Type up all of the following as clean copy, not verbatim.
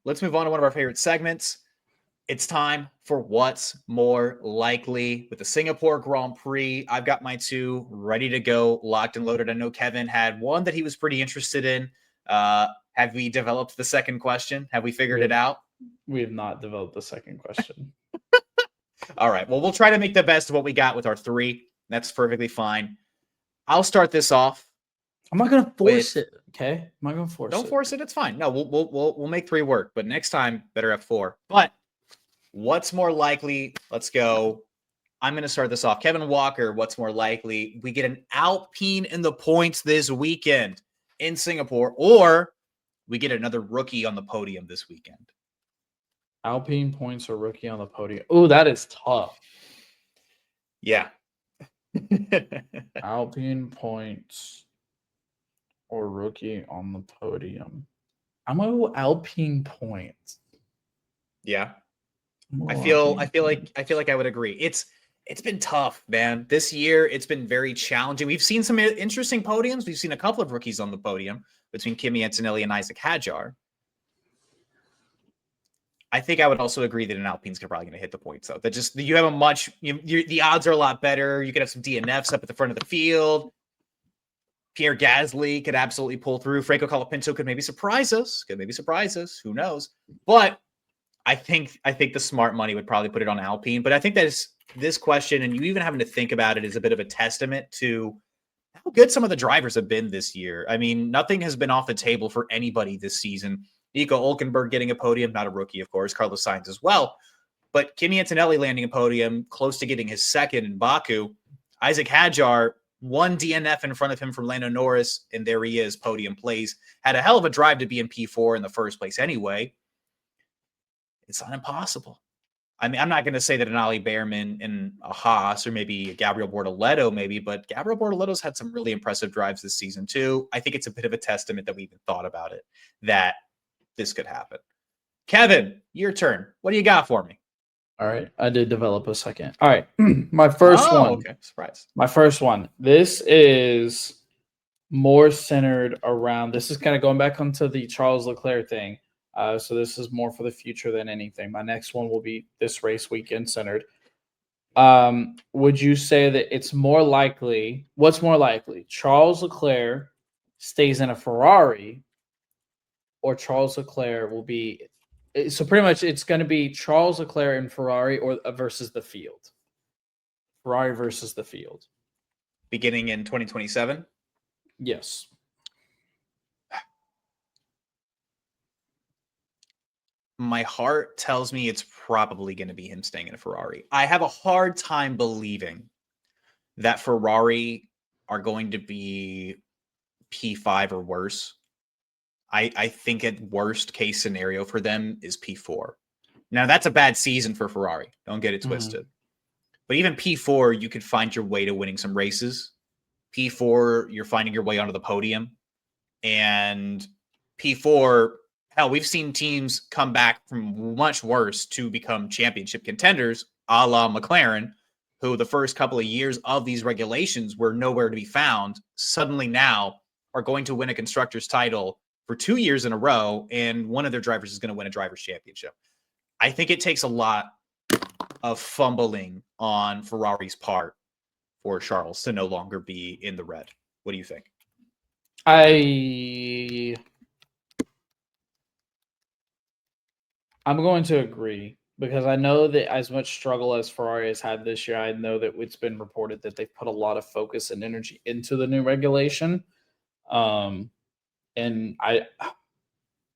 let's move on to one of our favorite segments. It's time for What's More Likely with the Singapore Grand Prix. I've got my two ready to go, locked and loaded. I know Kevin had one that he was pretty interested in. Have we developed the second question? Have we figured it out? We have not developed the second question. All right. Well, we'll try to make the best of what we got with our three. That's perfectly fine. I'll start this off. I'm not gonna force it. Okay, I'm not gonna force it. Don't force it. It's fine. No, we'll make three work. But next time, better have four. But what's more likely? Let's go. I'm going to start this off. Kevin Walker, what's more likely? We get an Alpine in the points this weekend in Singapore, or we get another rookie on the podium this weekend. Alpine points or rookie on the podium. Oh, that is tough. Yeah. Alpine points or rookie on the podium. I'm gonna go Alpine points. Yeah. I feel like I would agree. It's been tough, man. This year it's been very challenging. We've seen some interesting podiums. We've seen a couple of rookies on the podium between Kimi Antonelli and Isaac Hadjar. I think I would also agree that an Alpine's probably going to hit the points, though. That just you have the odds are a lot better. You could have some DNFs up at the front of the field. Pierre Gasly could absolutely pull through. Franco Colapinto could maybe surprise us. Who knows? But I think the smart money would probably put it on Alpine. But I think that this question, and you even having to think about it, is a bit of a testament to how good some of the drivers have been this year. I mean, nothing has been off the table for anybody this season. Nico Hülkenberg getting a podium, not a rookie, of course. Carlos Sainz as well. But Kimi Antonelli landing a podium, close to getting his second in Baku. Isaac Hadjar, one DNF in front of him from Lando Norris, and there he is, podium place. Had a hell of a drive to be in P4 in the first place anyway. It's not impossible. I mean, I'm not going to say that an Ollie Behrman and a Haas or maybe a Gabriele Bortoleto maybe, but Gabriele Bortoleto's had some really impressive drives this season too. I think it's a bit of a testament that we even thought about it, that this could happen. Kevin, your turn. What do you got for me? All right. I did develop a second. All right. My first one. Okay. Surprise. My first one. This is more centered around, this is kind of going back onto the Charles Leclerc thing. So this is more for the future than anything. My next one will be this race weekend centered. Would you say that it's more likely, what's more likely? Charles Leclerc stays in a Ferrari, or Charles Leclerc will be, so pretty much it's going to be Charles Leclerc and Ferrari or versus the field. Ferrari versus the field. Beginning in 2027? Yes. My heart tells me it's probably going to be him staying in a Ferrari. I have a hard time believing that Ferrari are going to be P5 or worse. I think at worst case scenario for them is P4. Now, that's a bad season for Ferrari. Don't get it twisted. But even P4, you could find your way to winning some races. P4, you're finding your way onto the podium. And P4, hell, we've seen teams come back from much worse to become championship contenders, a la McLaren, who the first couple of years of these regulations were nowhere to be found, suddenly now are going to win a constructor's title for 2 years in a row, and one of their drivers is going to win a driver's championship. I think it takes a lot of fumbling on Ferrari's part for Charles to no longer be in the red. What do you think? I'm going to agree, because I know that as much struggle as Ferrari has had this year, I know that it's been reported that they've put a lot of focus and energy into the new regulation. And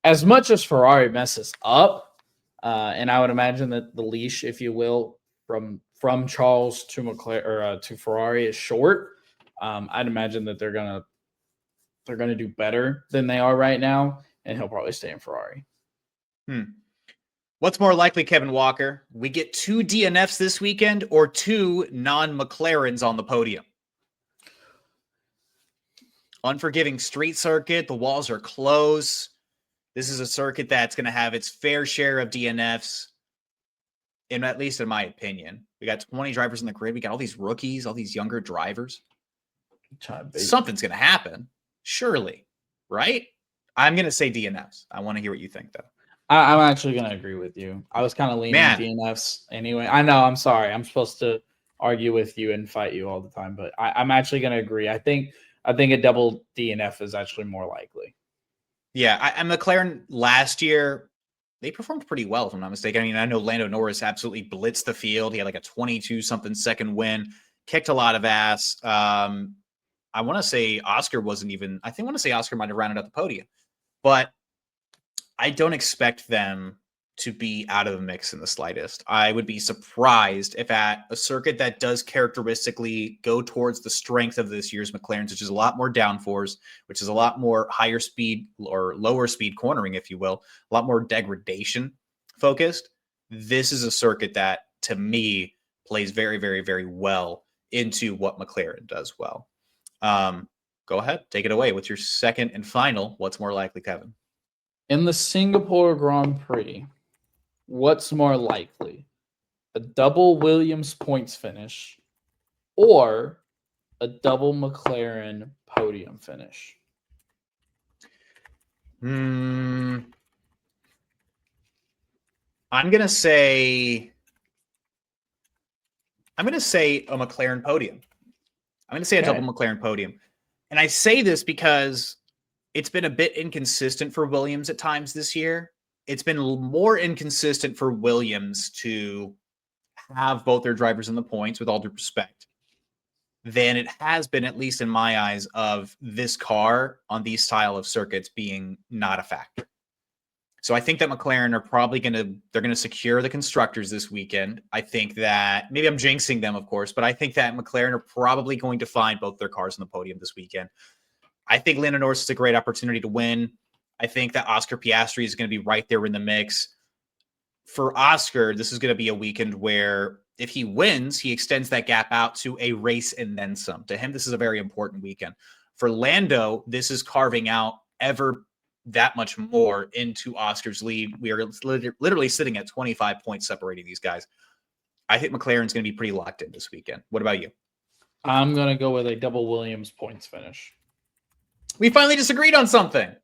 as much as Ferrari messes up, and I would imagine that the leash, if you will, from Charles to McLaren or to Ferrari is short. I'd imagine that they're gonna do better than they are right now, and he'll probably stay in Ferrari. What's more likely, Kevin Walker? We get 2 DNFs this weekend or 2 non-McLarens on the podium? Unforgiving street circuit. The walls are close. This is a circuit that's going to have its fair share of DNFs, at least in my opinion. We got 20 drivers in the grid. We got all these rookies, all these younger drivers. Something's going to happen, surely, right? I'm going to say DNFs. I want to hear what you think, though. I'm actually going to agree with you. I was kind of leaning Man. DNFs anyway. I know. I'm sorry. I'm supposed to argue with you and fight you all the time, but I'm actually going to agree. I think a double DNF is actually more likely. Yeah, and McLaren last year, they performed pretty well, if I'm not mistaken. I mean, I know Lando Norris absolutely blitzed the field. He had like a 22-something second win, kicked a lot of ass. I want to say Oscar wasn't even, I think I want to say Oscar might have rounded out the podium, but I don't expect them to be out of the mix in the slightest. I would be surprised if at a circuit that does characteristically go towards the strength of this year's McLaren's, which is a lot more downforce, which is a lot more higher speed or lower speed cornering, if you will, a lot more degradation focused. This is a circuit that, to me, plays very, very, very well into what McLaren does well. Go ahead, take it away. What's your second and final? What's more likely, Kevin? In the Singapore Grand Prix, what's more likely? A double Williams points finish or a double McLaren podium finish? I'm gonna say a McLaren podium. I'm gonna say a double McLaren podium. And I say this because it's been a bit inconsistent for Williams at times this year. It's been more inconsistent for Williams to have both their drivers in the points, with all due respect, than it has been, at least in my eyes, of this car on these style of circuits being not a factor. So I think that McLaren are probably they're going to secure the constructors this weekend. I think that, maybe I'm jinxing them, of course, but I think that McLaren are probably going to find both their cars on the podium this weekend. I think Lando Norris is a great opportunity to win. I think that Oscar Piastri is going to be right there in the mix. For Oscar, this is going to be a weekend where if he wins, he extends that gap out to a race and then some. To him, this is a very important weekend. For Lando, this is carving out ever that much more into Oscar's lead. We are literally sitting at 25 points separating these guys. I think McLaren's going to be pretty locked in this weekend. What about you? I'm going to go with a double Williams points finish. We finally disagreed on something.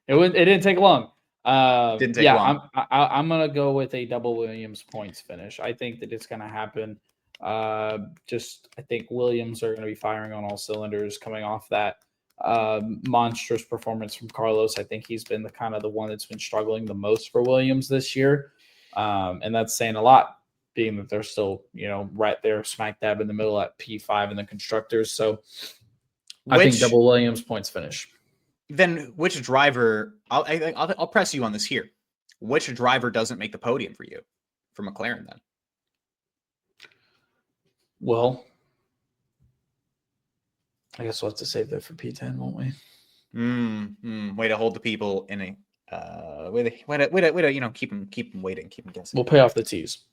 It didn't take long. Didn't take long. I'm going to go with a double Williams points finish. I think that it's going to happen. I think Williams are going to be firing on all cylinders coming off that monstrous performance from Carlos. I think he's been the one that's been struggling the most for Williams this year. And that's saying a lot, being that they're still, right there smack dab in the middle at P5 in the constructors. So I think double Williams points finish. Then which driver, I'll press you on this here. Which driver doesn't make the podium for you for McLaren then? Well, I guess we'll have to save that for P10, won't we? Way to hold the people in a way to keep them waiting, keep them guessing. We'll pay off the T's.